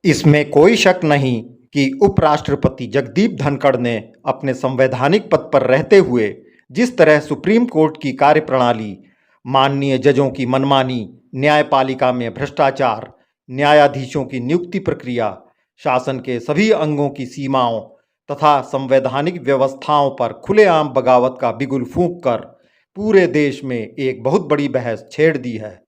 इसमें कोई शक नहीं कि उपराष्ट्रपति जगदीप धनखड़ ने अपने संवैधानिक पद पर रहते हुए जिस तरह सुप्रीम कोर्ट की कार्यप्रणाली, माननीय जजों की मनमानी, न्यायपालिका में भ्रष्टाचार, न्यायाधीशों की नियुक्ति प्रक्रिया, शासन के सभी अंगों की सीमाओं तथा संवैधानिक व्यवस्थाओं पर खुलेआम बगावत का बिगुल फूंककर पूरे देश में एक बहुत बड़ी बहस छेड़ दी है।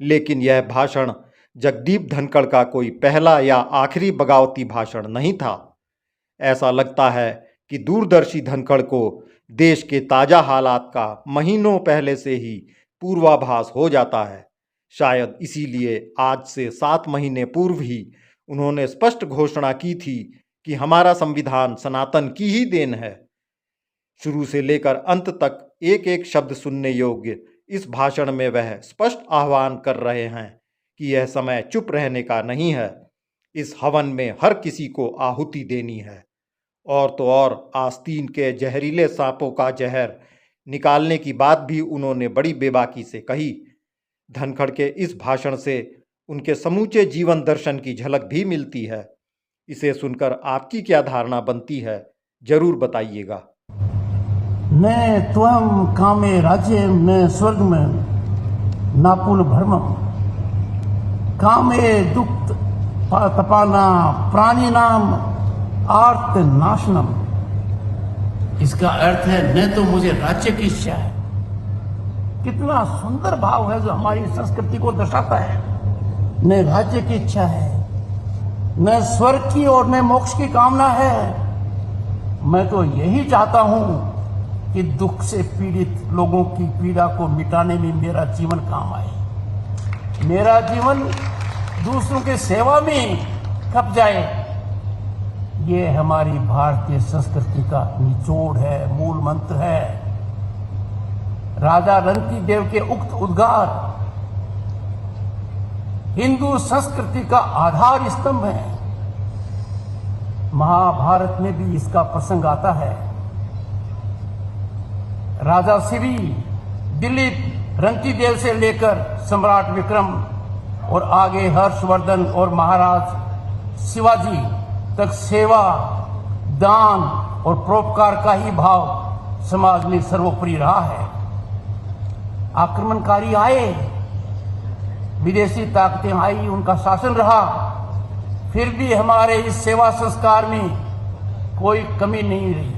लेकिन यह भाषण जगदीप धनखड़ का कोई पहला या आखिरी बगावती भाषण नहीं था। ऐसा लगता है कि दूरदर्शी धनखड़ को देश के ताज़ा हालात का महीनों पहले से ही पूर्वाभास हो जाता है। शायद इसीलिए आज से 7 महीने पूर्व ही उन्होंने स्पष्ट घोषणा की थी कि हमारा संविधान सनातन की ही देन है। शुरू से लेकर अंत तक एक एक शब्द सुनने योग्य इस भाषण में वह स्पष्ट आह्वान कर रहे हैं कि यह समय चुप रहने का नहीं है। इस हवन में हर किसी को आहुति देनी है। और तो और आस्तीन के जहरीले सांपों का जहर निकालने की बात भी उन्होंने बड़ी बेबाकी से कही। धनखड़ के इस भाषण से उनके समूचे जीवन दर्शन की झलक भी मिलती है। इसे सुनकर आपकी क्या धारणा बनती है, जरूर बताइएगा। न त्वं कामे राज्ये न स्वर्ग में नापुल भरमम कामे दुक्त तपाना प्राणी नाम आर्त नाशनम। इसका अर्थ है न तो मुझे राज्य की इच्छा है। कितना सुंदर भाव है जो हमारी संस्कृति को दर्शाता है। न राज्य की इच्छा है, न स्वर्ग की और न मोक्ष की कामना है। मैं तो यही चाहता हूं कि दुख से पीड़ित लोगों की पीड़ा को मिटाने में मेरा जीवन काम आए। मेरा जीवन दूसरों के सेवा में खप जाए। ये हमारी भारतीय संस्कृति का निचोड़ है, मूल मंत्र है। राजा रंती देव के उक्त उद्गार हिंदू संस्कृति का आधार स्तंभ है। महाभारत में भी इसका प्रसंग आता है। राजा शिवी, दिलीप, रंतीदेव से लेकर सम्राट विक्रम और आगे हर्षवर्धन और महाराज शिवाजी तक सेवा, दान और परोपकार का ही भाव समाज में सर्वोपरि रहा है। आक्रमणकारी आए, विदेशी ताकतें आई, उनका शासन रहा, फिर भी हमारे इस सेवा संस्कार में कोई कमी नहीं रही।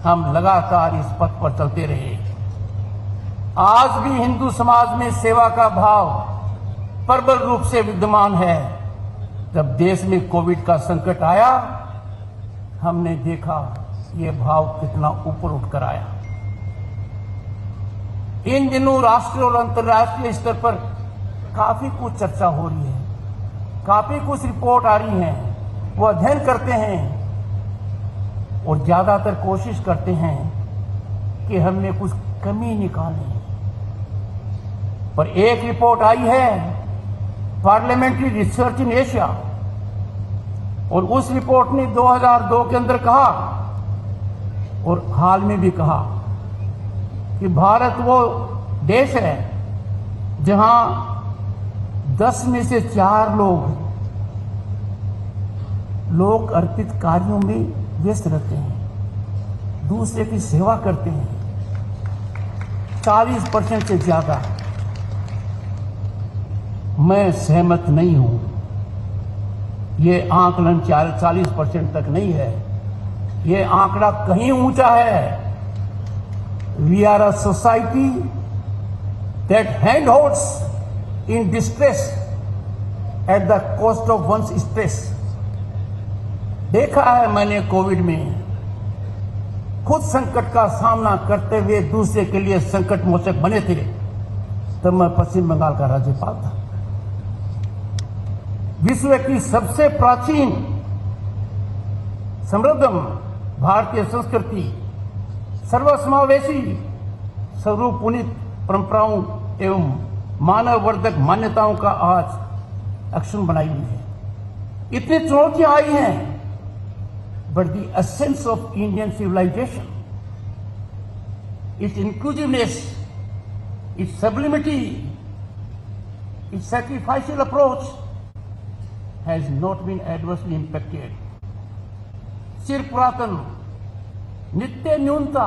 हम लगातार इस पथ पर चलते रहे। आज भी हिंदू समाज में सेवा का भाव प्रबल रूप से विद्यमान है। जब देश में कोविड का संकट आया, हमने देखा ये भाव कितना ऊपर उठकर आया। इन दिनों राष्ट्रीय और अंतर्राष्ट्रीय स्तर पर काफी कुछ चर्चा हो रही है, काफी कुछ रिपोर्ट आ रही हैं। वो अध्ययन करते हैं और ज्यादातर कोशिश करते हैं कि हमने कुछ कमी निकालें। पर एक रिपोर्ट आई है पार्लियामेंट्री रिसर्च इन एशिया, और उस रिपोर्ट ने 2002 के अंदर कहा और हाल में भी कहा कि भारत वो देश है जहां 10 में से 4 लोग अर्पित कार्यों में व्यस्त रहते हैं, दूसरे की सेवा करते हैं। 40% से ज्यादा। मैं सहमत नहीं हूं। ये आंकलन 40% तक नहीं है। ये आंकड़ा कहीं ऊंचा है। We are a society that handholds in distress at the cost of one's stress. देखा है मैंने कोविड में, खुद संकट का सामना करते हुए दूसरे के लिए संकट मोचक बने थे। तब मैं पश्चिम बंगाल का राज्यपाल था। विश्व की सबसे प्राचीन समृद्धम भारतीय संस्कृति, सर्वसमावेशी सर्वपुनीत परंपराओं एवं मानववर्धक मान्यताओं का आज अक्षुण्ण बनाई हुई है। इतनी चुनौतियां आई हैं, but the essence of Indian civilization, its inclusiveness, its sublimity, its sacrificial approach has not been adversely impacted. चिर पुरातन, नित्य न्यूनता,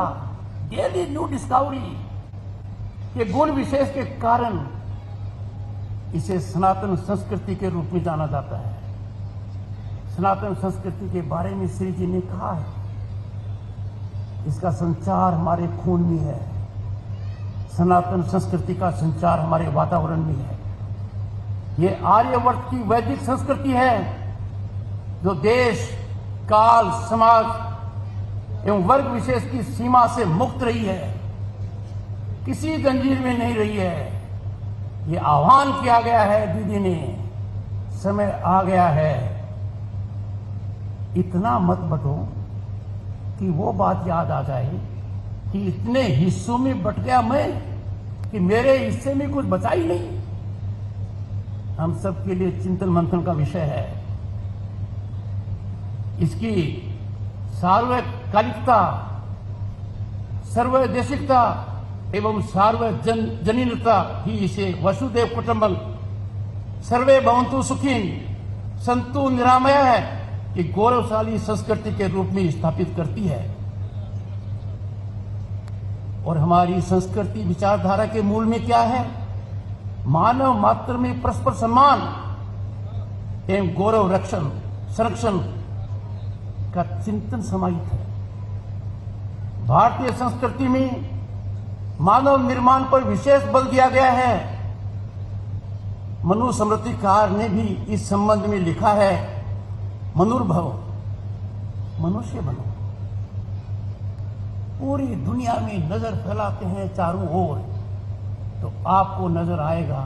डेली न्यू डिस्कवरी के गुण विशेष के कारण इसे सनातन संस्कृति के रूप में जाना जाता है। सनातन संस्कृति के बारे में श्री जी ने कहा है, इसका संचार हमारे खून में है। सनातन संस्कृति का संचार हमारे वातावरण में है। ये आर्यवर्त की वैदिक संस्कृति है जो देश, काल, समाज एवं वर्ग विशेष की सीमा से मुक्त रही है, किसी जंजीर में नहीं रही है। ये आह्वान किया गया है दीदी ने, समय आ गया है। इतना मत बटो कि वो बात याद आ जाए कि इतने हिस्सों में बट गया मैं कि मेरे हिस्से में कुछ बचा ही नहीं। हम सबके लिए चिंतन मंथन का विषय है। इसकी सार्वकालिकता, सर्वदेशिकता एवं सार्वजनीनता ही इसे वसुदेव कुटुंबकम सर्वे भवन्तु सुखिन संतु निरामय है कि गौरवशाली संस्कृति के रूप में स्थापित करती है। और हमारी संस्कृति विचारधारा के मूल में क्या है? मानव मात्र में परस्पर सम्मान एवं गौरव रक्षण संरक्षण का चिंतन समाहित है। भारतीय संस्कृति में मानव निर्माण पर विशेष बल दिया गया है। मनुस्मृतिकार ने भी इस संबंध में लिखा है, मनुर्भव, मनुष्य बनो। पूरी दुनिया में नजर फैलाते हैं चारों ओर, तो आपको नजर आएगा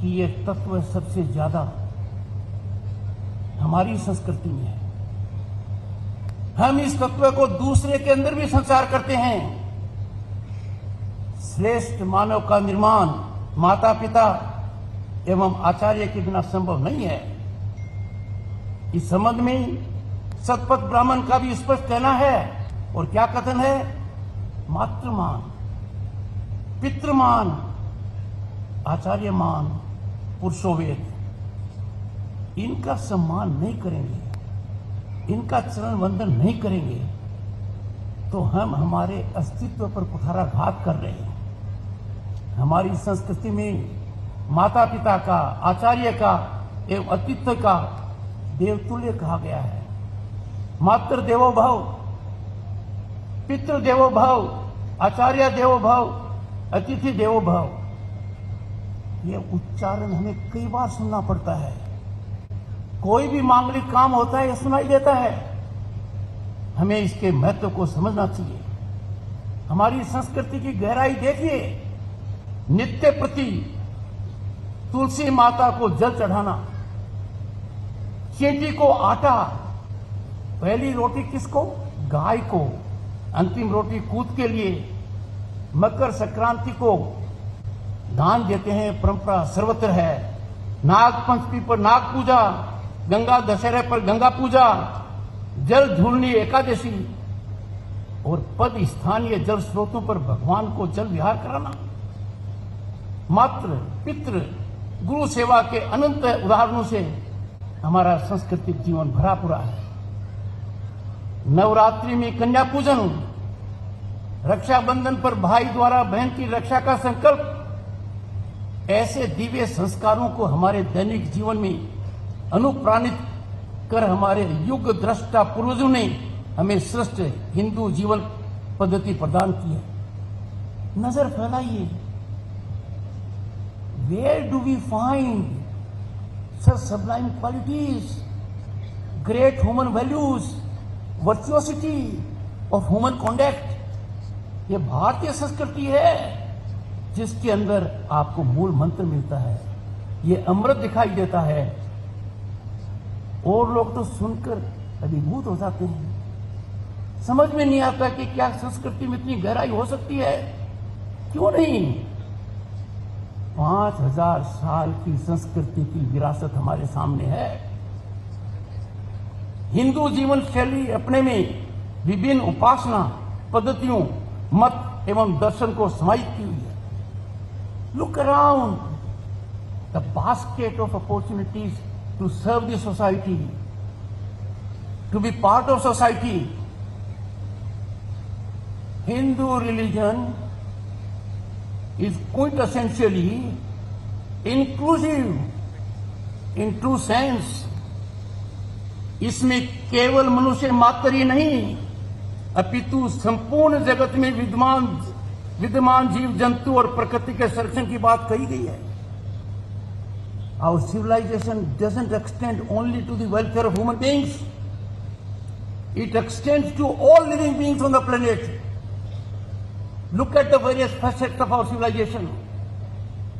कि ये तत्व सबसे ज्यादा हमारी संस्कृति में है। हम इस तत्व को दूसरे के अंदर भी संचार करते हैं। श्रेष्ठ मानव का निर्माण माता पिता एवं आचार्य के बिना संभव नहीं है। इस संबंध में सतपथ ब्राह्मण का भी स्पष्ट कहना है। और क्या कथन है? मातृमान, पितृमान, आचार्यमान, पुरुषोवेद, इनका सम्मान नहीं करेंगे, इनका चरण वंदन नहीं करेंगे तो हम हमारे अस्तित्व पर कुठाराघात कर रहे हैं। हमारी संस्कृति में माता पिता का, आचार्य का एवं अतिथ्य का देवतुल्य कहा गया है। मातृ देवो भव, पितृ देवो भव, आचार्य देवो भव, अतिथि देवो भव। ये उच्चारण हमें कई बार सुनना पड़ता है। कोई भी मांगलिक काम होता है, ये सुनाई देता है। हमें इसके महत्व को समझना चाहिए। हमारी संस्कृति की गहराई देखिए। नित्य प्रति तुलसी माता को जल चढ़ाना, चींटी को आटा, पहली रोटी किसको? गाय को, अंतिम रोटी कूद के लिए। मकर संक्रांति को दान देते हैं, परंपरा सर्वत्र है। नाग पंचमी पर नाग पूजा, गंगा दशहरे पर गंगा पूजा, जल झूलनी एकादशी और पद स्थानीय जल स्रोतों पर भगवान को जल विहार कराना। मातृ, पितृ, गुरु सेवा के अनंत उदाहरणों से हमारा सांस्कृतिक जीवन भरा पूरा है। नवरात्रि में कन्या पूजन, रक्षाबंधन पर भाई द्वारा बहन की रक्षा का संकल्प, ऐसे दिव्य संस्कारों को हमारे दैनिक जीवन में अनुप्राणित कर हमारे युग द्रष्टा पूर्वजों ने हमें श्रेष्ठ हिंदू जीवन पद्धति प्रदान की है। नजर फैलाइए, where do we find such sublime qualities, great human values, virtuosity of human conduct? ये भारतीय संस्कृति है जिसके अंदर आपको मूल मंत्र मिलता है। ये अमृत दिखाई देता है और लोग तो सुनकर अभिभूत हो जाते हैं। समझ में नहीं आता कि क्या संस्कृति में इतनी गहराई हो सकती है। क्यों नहीं? 5000 साल की संस्कृति की विरासत हमारे सामने है। हिंदू जीवन शैली अपने में विभिन्न उपासना पद्धतियों, मत एवं दर्शन को समाहित की हुई है। Look around, the basket of opportunities to serve the society, to be part of society. Hindu religion is quintessentially inclusive in true sense. इसमें केवल मनुष्य मात्र ही नहीं अपितु संपूर्ण जगत में विद्यमान जीव जंतु और प्रकृति के संरक्षण की बात कही गई है. Our civilization doesn't extend only to the welfare of human beings. It extends to all living beings on the planet. Look at the various facets of our civilization.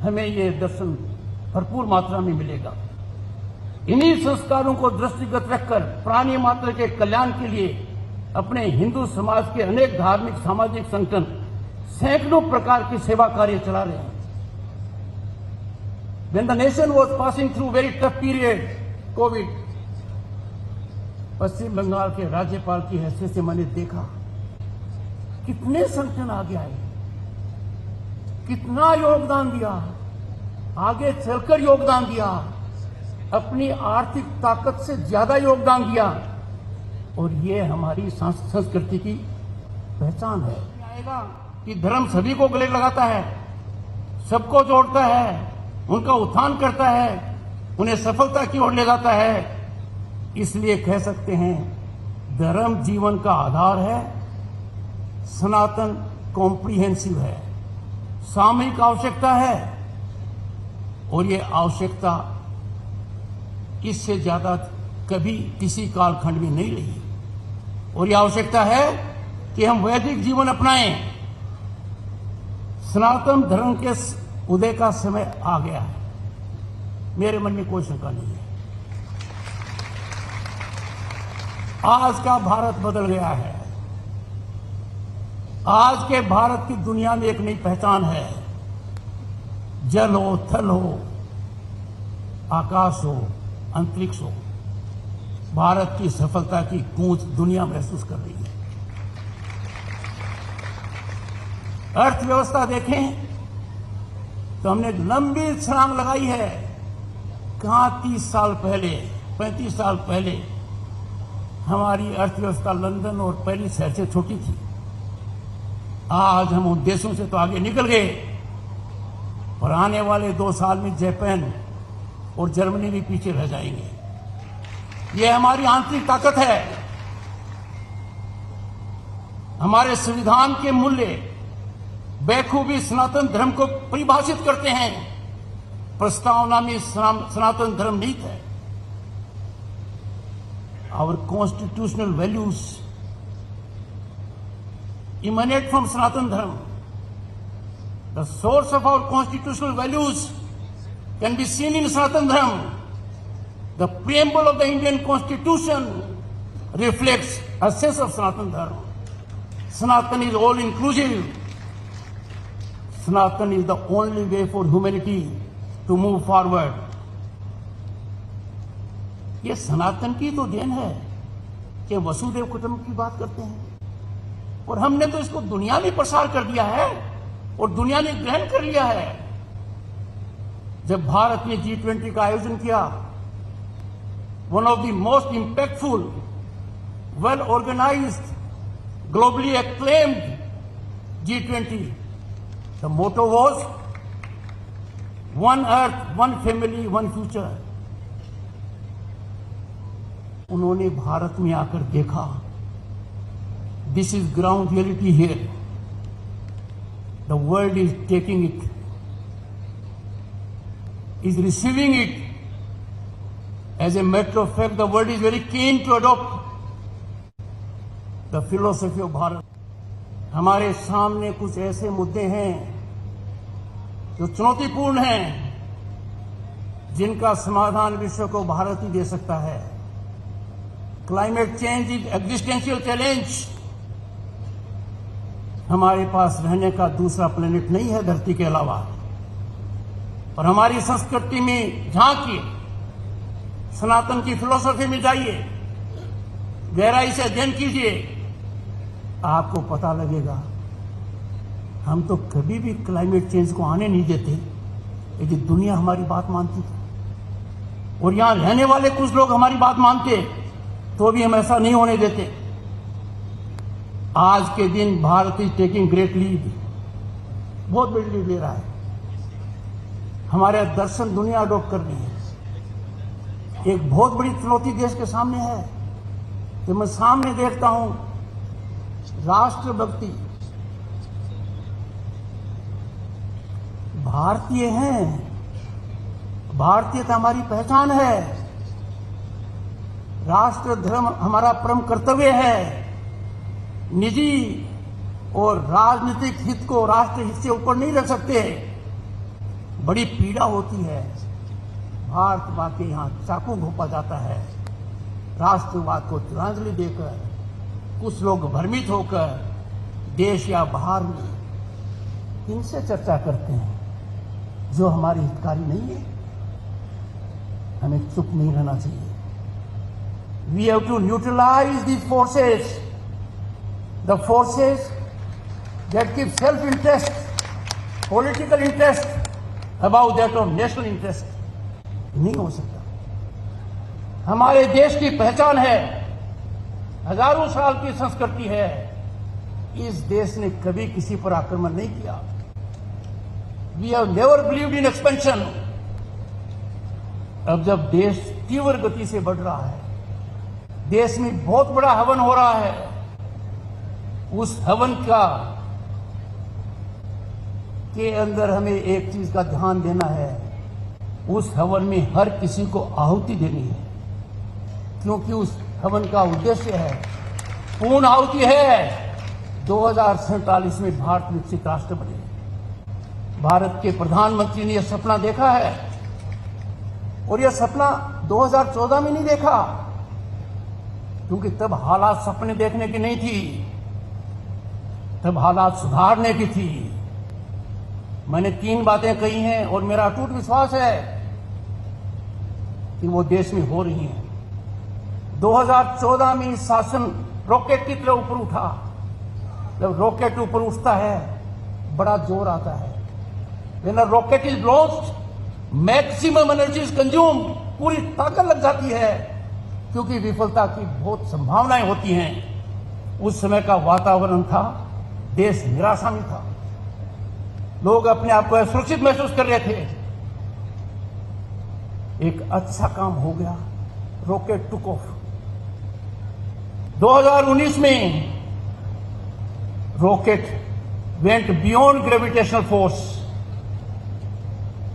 हमें ये दर्शन भरपूर मात्रा में मिलेगा. इन्हीं संस्कारों को दृष्टिगत रखकर प्राणी मात्र के कल्याण के लिए अपने हिंदू समाज के अनेक धार्मिक सामाजिक संगठन सैकड़ों प्रकार की सेवा कार्य चला रहे हैं. When the nation was passing through very tough period, COVID, पश्चिम बंगाल के राज्यपाल की हैसियत से मैंने देखा कितने संगठन आगे आए, कितना योगदान दिया, आगे चलकर योगदान दिया, अपनी आर्थिक ताकत से ज्यादा योगदान दिया. और ये हमारी संस्कृति की पहचान है. आएगा कि धर्म सभी को गले लगाता है, सबको जोड़ता है, उनका उत्थान करता है, उन्हें सफलता की ओर ले जाता है. इसलिए कह सकते हैं धर्म जीवन का आधार है, सनातन कॉम्प्रिहेंसिव है, सामूहिक आवश्यकता है. और ये आवश्यकता इससे ज्यादा कभी किसी कालखंड में नहीं रही. और ये आवश्यकता है कि हम वैदिक जीवन अपनाएं. सनातन धर्म के उदय का समय आ गया है, मेरे मन में कोई शंका नहीं है. आज का भारत बदल गया है. आज के भारत की दुनिया में एक नई पहचान है. जल हो, थल हो, आकाश हो, अंतरिक्ष हो, भारत की सफलता की गूंज दुनिया महसूस कर रही है. अर्थव्यवस्था देखें तो हमने लंबी छलांग लगाई है. कहां 30 साल पहले, 35 साल पहले हमारी अर्थव्यवस्था लंदन और पेरिस शहर से छोटी थी. आज हम उन देशों से तो आगे निकल गए और आने वाले 2 साल में जापान और जर्मनी भी पीछे रह जाएंगे. ये हमारी आंतरिक ताकत है. हमारे संविधान के मूल्य बेखूबी सनातन धर्म को परिभाषित करते हैं. प्रस्तावना में सनातन धर्म नीति है. Our constitutional values emanate from Sanatan Dharma. The source of our constitutional values can be seen in Sanatan Dharma. The preamble of the Indian Constitution reflects a sense of Sanatan Dharma. Sanatan is all inclusive. Sanatan is the only way for humanity to move forward. ये सनातन की तो then है कि वसुदेव कुटुंब की बात करते हैं और हमने तो इसको दुनिया में प्रसार कर दिया है और दुनिया ने ग्रहण कर लिया है. जब भारत ने G20 का आयोजन किया, one of the most impactful, well organised, globally acclaimed G20, the motto was one earth, one family, one future. उन्होंने भारत में आकर देखा, this is ground reality here. The world is taking it, is receiving it. As a matter of fact, the world is very keen to adopt the philosophy of Bharat. हमारे सामने कुछ ऐसे मुद्दे हैं जो चुनौतीपूर्ण हैं, जिनका समाधान विश्व को भारत ही दे सकता है. Climate change is existential challenge. हमारे पास रहने का दूसरा प्लेनेट नहीं है धरती के अलावा. और हमारी संस्कृति में झांकिए, सनातन की फिलोसफी में जाइए, गहराई से अध्ययन कीजिए, आपको पता लगेगा हम तो कभी भी क्लाइमेट चेंज को आने नहीं देते यदि दुनिया हमारी बात मानती थी. और यहां रहने वाले कुछ लोग हमारी बात मानते तो भी हम ऐसा नहीं होने देते। आज के दिन Bharat is taking great lead, बहुत बड़ी लीड ले रहा है। हमारे दर्शन दुनिया अडॉप्ट कर रही है। एक बहुत बड़ी चुनौती देश के सामने है कि मैं सामने देखता हूं राष्ट्रभक्ति, भारतीय हैं, भारतीयता हमारी पहचान है, राष्ट्र धर्म हमारा परम कर्तव्य है। निजी और राजनीतिक हित को राष्ट्र हित से ऊपर नहीं रख सकते। बड़ी पीड़ा होती है, भारत मां के यहां चाकू घोंपा जाता है। राष्ट्रवाद को तिलांजलि देकर कुछ लोग भ्रमित होकर देश या बाहर में इनसे चर्चा करते हैं जो हमारी हितकारी नहीं है। हमें चुप नहीं रहना चाहिए। We have to neutralise these forces, the forces that keep self interest, political interest about that of national interest. नहीं हो सकता। हमारे देश की पहचान है, हजारों साल की संस्कृति है। इस देश ने कभी किसी पर आक्रमण नहीं किया। We have never believed in expansion. अब जब देश तीव्र गति से बढ़ रहा है, देश में बहुत बड़ा हवन हो रहा है, उस हवन के अंदर हमें एक चीज का ध्यान देना है। उस हवन में हर किसी को आहुति देनी है, क्योंकि उस हवन का उद्देश्य है, पूर्ण आहुति है, 2047 में भारत विकसित राष्ट्र बने। भारत के प्रधानमंत्री ने यह सपना देखा है, और यह सपना 2014 में नहीं देखा, क्योंकि तब हालात सपने देखने की नहीं थी, तब हालात सुधारने की थी। मैंने 3 बातें कही हैं और मेरा अटूट विश्वास है कि वो देश में हो रही हैं। 2014 में शासन रॉकेट की तरह ऊपर उठा। जब रॉकेट ऊपर उठता है बड़ा जोर आता है। When a rocket is launched, maximum energy is consume, पूरी ताकत लग जाती है, क्योंकि विफलता की बहुत संभावनाएं होती हैं। उस समय का वातावरण था, देश निराशा में था, लोग अपने आप को असुरक्षित महसूस कर रहे थे। एक अच्छा काम हो गया, रॉकेट टुक ऑफ। 2019 में rocket went beyond gravitational force,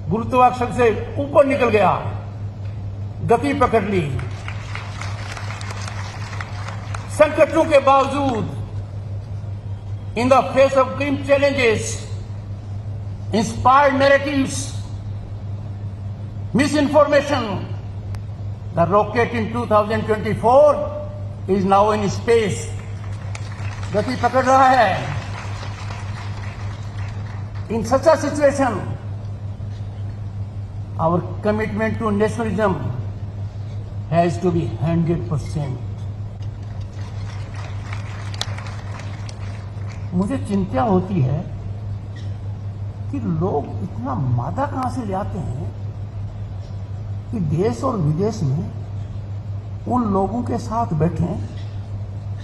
गुरुत्वाकर्षण से ऊपर निकल गया, गति पकड़ ली। संकटों के बावजूद, in the face of green challenges, inspired narratives, misinformation, the rocket in 2024 is now in space. गति पकड़ रहा है। In such a situation, our commitment to nationalism has to be 100%. मुझे चिंता होती है कि लोग इतना मादा कहां से ले आते हैं कि देश और विदेश में उन लोगों के साथ बैठे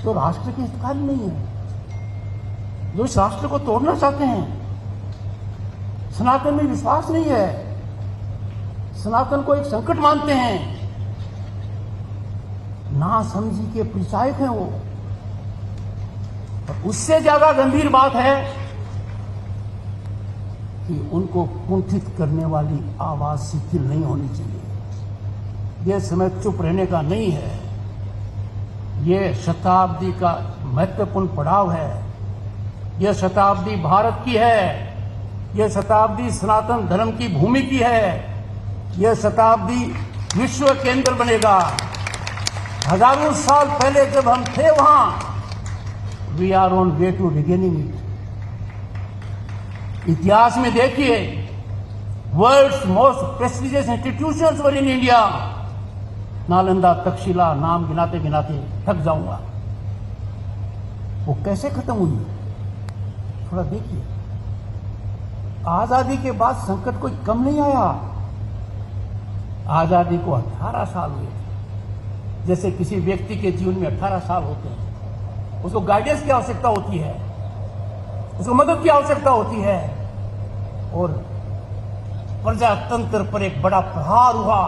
जो राष्ट्र के हितकारी नहीं है, जो इस राष्ट्र को तोड़ना चाहते हैं। सनातन में विश्वास नहीं है, सनातन को एक संकट मानते हैं, ना समझी के परिचायक हैं वो। और उससे ज्यादा गंभीर बात है कि उनको कुंठित करने वाली आवाज शिथिल नहीं होनी चाहिए। यह समय चुप रहने का नहीं है। यह शताब्दी का महत्वपूर्ण पड़ाव है। यह शताब्दी भारत की है। यह शताब्दी सनातन धर्म की भूमि की है। यह शताब्दी विश्व केंद्र बनेगा। हजारों साल पहले जब हम थे वहां, we are on way to regaining it. इतिहास में देखिए, world's most prestigious institutions were in India. Nalanda, Takshashila, नाम गिनाते गिनाते थक जाऊंगा। वो कैसे खत्म हुई, थोड़ा देखिए। आजादी के बाद संकट कोई कम नहीं आया। आजादी को 18 साल हुए थे। जैसे किसी व्यक्ति के जीवन में 18 साल होते हैं, उसको गाइडेंस की आवश्यकता होती है, उसको मदद की आवश्यकता होती है, और प्रजातंत्र पर एक बड़ा प्रहार हुआ,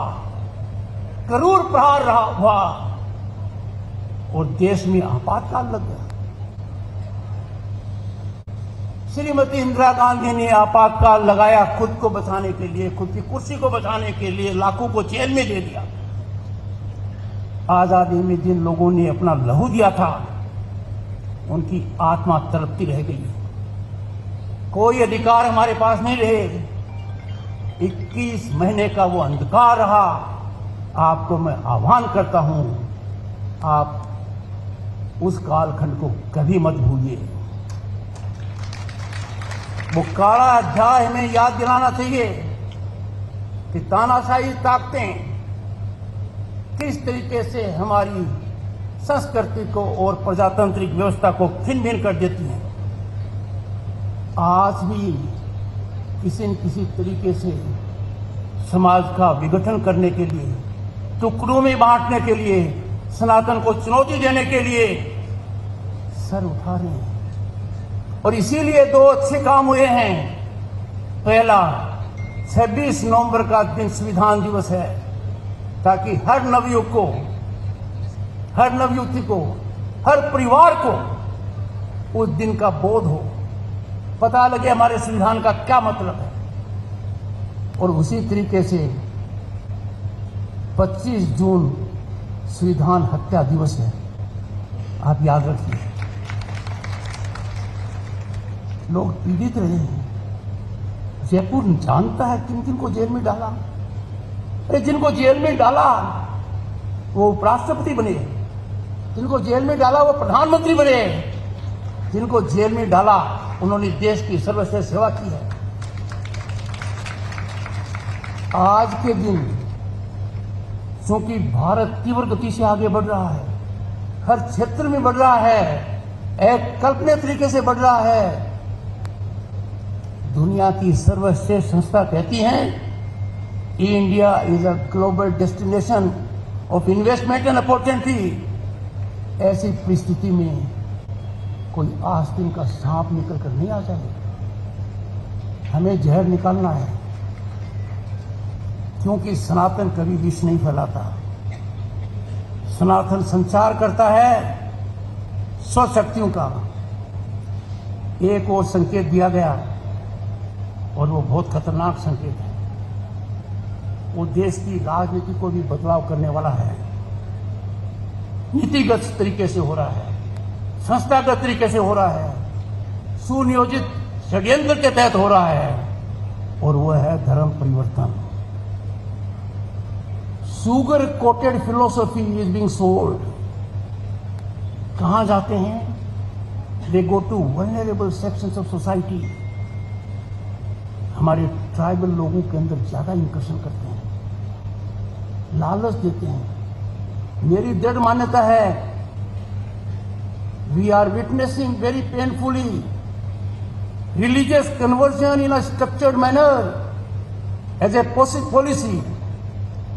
करूर प्रहार हुआ, और देश में आपातकाल लग गया। श्रीमती इंदिरा गांधी ने आपातकाल लगाया खुद को बचाने के लिए, खुद की कुर्सी को बचाने के लिए, लाखों को जेल में दे दिया। आजादी में जिन लोगों ने अपना लहू दिया था, उनकी आत्मा तड़पती रह गई। कोई अधिकार हमारे पास नहीं रहे। 21 महीने का वो अंधकार रहा। आपको मैं आह्वान करता हूं, आप उस कालखंड को कभी मत भूलिए। वो काला अध्याय हमें याद दिलाना चाहिए कि तानाशाही ताकतें किस तरीके से हमारी संस्कृति को और प्रजातांत्रिक व्यवस्था को छिन्न भिन्न कर देती हैं। आज भी किसी न किसी तरीके से समाज का विघटन करने के लिए, टुकड़ों में बांटने के लिए, सनातन को चुनौती देने के लिए सर उठा रहे हैं। और इसीलिए 2 अच्छे काम हुए हैं। पहला, 26 नवंबर का दिन संविधान दिवस है, ताकि हर नवयुवक को, हर नवयुवती को, हर परिवार को उस दिन का बोध हो, पता लगे हमारे संविधान का क्या मतलब है। और उसी तरीके से 25 जून संविधान हत्या दिवस है, आप याद रखिए। लोग पीड़ित रहे हैं। जयपुर जानता है किन किन को जेल में डाला। अरे जिनको जेल में डाला वो उपराष्ट्रपति बने, जिनको जेल में डाला वो प्रधानमंत्री बने, जिनको जेल में डाला उन्होंने देश की सर्वश्रेष्ठ सेवा की है। आज के दिन क्योंकि भारत तीव्र गति से आगे बढ़ रहा है, हर क्षेत्र में बढ़ रहा है, एक कल्पनीय तरीके से बढ़ रहा है। दुनिया की सर्वश्रेष्ठ संस्था कहती है, India is a global destination of investment and opportunity. ऐसी परिस्थिति में कोई आस्तीन का सांप निकल कर नहीं आ जाए। हमें जहर निकालना है, क्योंकि सनातन कभी विष नहीं फैलाता। सनातन संचार करता है स्वशक्तियों का। एक और संकेत दिया गया, और वो बहुत खतरनाक संकेत है। वो देश की राजनीति को भी बदलाव करने वाला है। नीतिगत तरीके से हो रहा है, संस्थागत तरीके से हो रहा है, सुनियोजित षड्यंत्र के तहत हो रहा है, और वो है धर्म परिवर्तन। Sugar coated philosophy is being sold. कहां जाते हैं? They go to vulnerable sections of society. हमारे ट्राइबल लोगों के अंदर ज्यादा इंकर्शन करते हैं, लालच देते हैं। मेरी दृढ़ मान्यता है, we are witnessing very painfully religious conversion in a structured manner as a policy,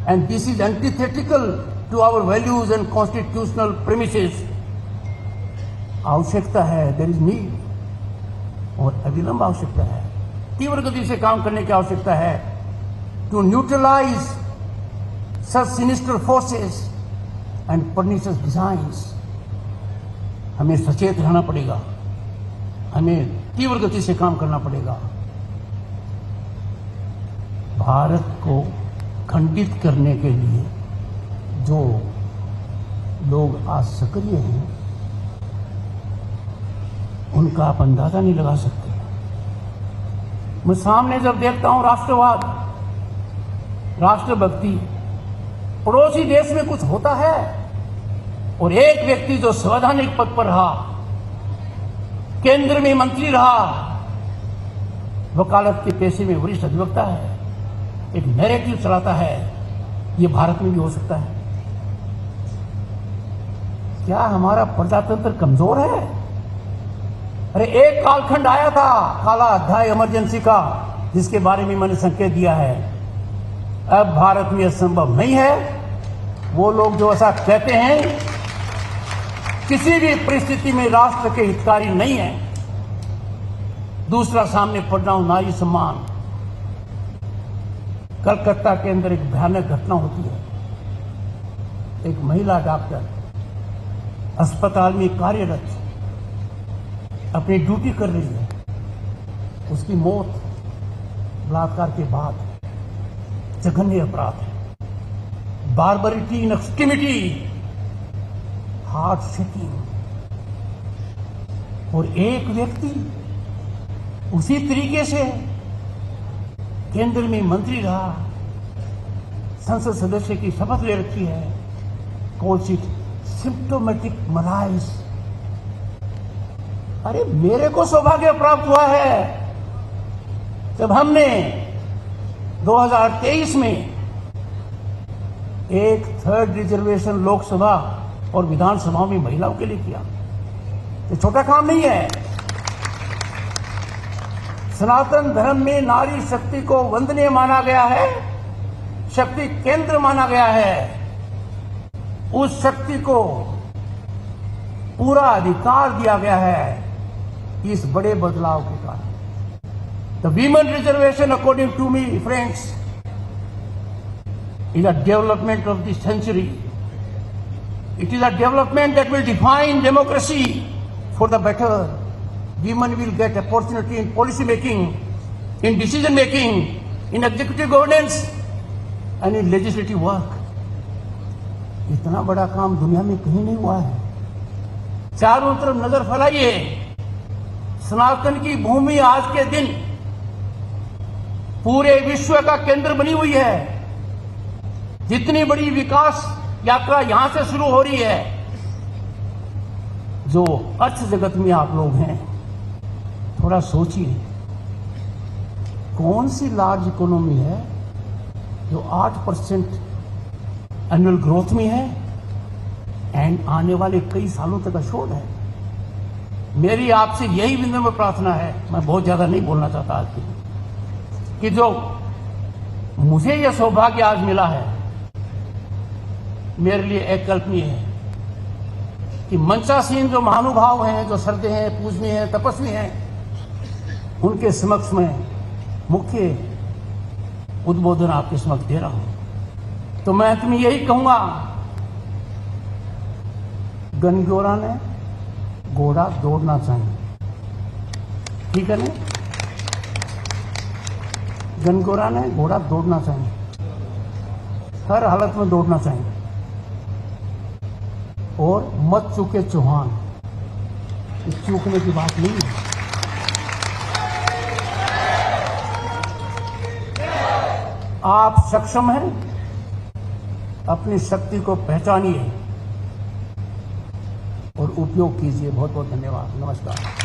and this is antithetical to our values and constitutional premises. आवश्यकता है, देयर इज नीड, और अविलंब आवश्यकता है, तीव्र गति से काम करने की आवश्यकता है to neutralise such sinister forces and pernicious designs. हमें सचेत रहना पड़ेगा, हमें तीव्र गति से काम करना पड़ेगा। भारत को खंडित करने के लिए जो लोग आज सक्रिय हैं, उनका आप अंदाजा नहीं लगा सकते। मैं सामने जब देखता हूं राष्ट्रवाद, राष्ट्रभक्ति, पड़ोसी देश में कुछ होता है, और एक व्यक्ति जो संवैधानिक पद पर रहा, केंद्र में मंत्री रहा, वकालत के पेशे में वरिष्ठ अधिवक्ता है, एक नैरेटिव चलाता है, ये भारत में भी हो सकता है। क्या हमारा प्रजातंत्र कमजोर है? अरे एक कालखंड आया था, काला अध्याय इमरजेंसी का, जिसके बारे में मैंने संकेत दिया है। अब भारत में यह संभव नहीं है। वो लोग जो ऐसा कहते हैं किसी भी परिस्थिति में राष्ट्र के हितकारी नहीं है। दूसरा सामने पड़ रहा हूं, नारी सम्मान। कलकत्ता के अंदर एक भयानक घटना होती है। एक महिला डॉक्टर अस्पताल में कार्यरत अपनी ड्यूटी कर रही है, उसकी मौत बलात्कार के बाद। जघन्य अपराध है, बार्बरिटी इन एक्सट्रीमिटी, हार्ट शेकिंग। और एक व्यक्ति उसी तरीके से केंद्र में मंत्री रहा, संसद सदस्य की शपथ ले रखी है। कौन सी सिम्प्टोमेटिक मलाइस। अरे मेरे को सौभाग्य प्राप्त हुआ है जब हमने 2023 में एक 3rd रिजर्वेशन लोकसभा और विधानसभाओं में महिलाओं के लिए किया। ये छोटा काम नहीं है। सनातन धर्म में नारी शक्ति को वंदनीय माना गया है, शक्ति केंद्र माना गया है। उस शक्ति को पूरा अधिकार दिया गया है इस बड़े बदलाव के कारण। The women reservation, according to me friends, is a development of the century. It is a development that will define democracy for the better. Women will get opportunity in policy making, in decision making, in executive governance and in legislative work. इतना बड़ा काम दुनिया में कहीं नहीं हुआ है। चारों तरफ नजर फैलाइए। सनातन की भूमि आज के दिन पूरे विश्व का केंद्र बनी हुई है। जितनी बड़ी विकास यात्रा यहां से शुरू हो रही है, जो अर्थ जगत में आप लोग हैं, थोड़ा सोचिए कौन सी लार्ज इकोनॉमी है जो 8% एनुअल ग्रोथ में है एंड आने वाले कई सालों तक अशोर है। मेरी आपसे यही विनम्र प्रार्थना है, मैं बहुत ज्यादा नहीं बोलना चाहता आज कि जो मुझे यह सौभाग्य आज मिला है, मेरे लिए अकल्पनीय है कि मंचासीन जो महानुभाव हैं, जो श्रद्धेय हैं, पूजनीय हैं, तपस्वी हैं, उनके समक्ष में मुख्य उद्बोधन आपके समक्ष दे रहा हूं। तो मैं तुम्हें यही कहूंगा, गनगौरा ने घोड़ा दौड़ना चाहिए, ठीक है ना? गनगौरा ने घोड़ा दौड़ना चाहिए, हर हालत में दौड़ना चाहिए। और मत चूके चौहान, इस चूकने की बात नहीं है। आप सक्षम हैं, अपनी शक्ति को पहचानिए और उपयोग कीजिए। बहुत बहुत धन्यवाद। नमस्कार।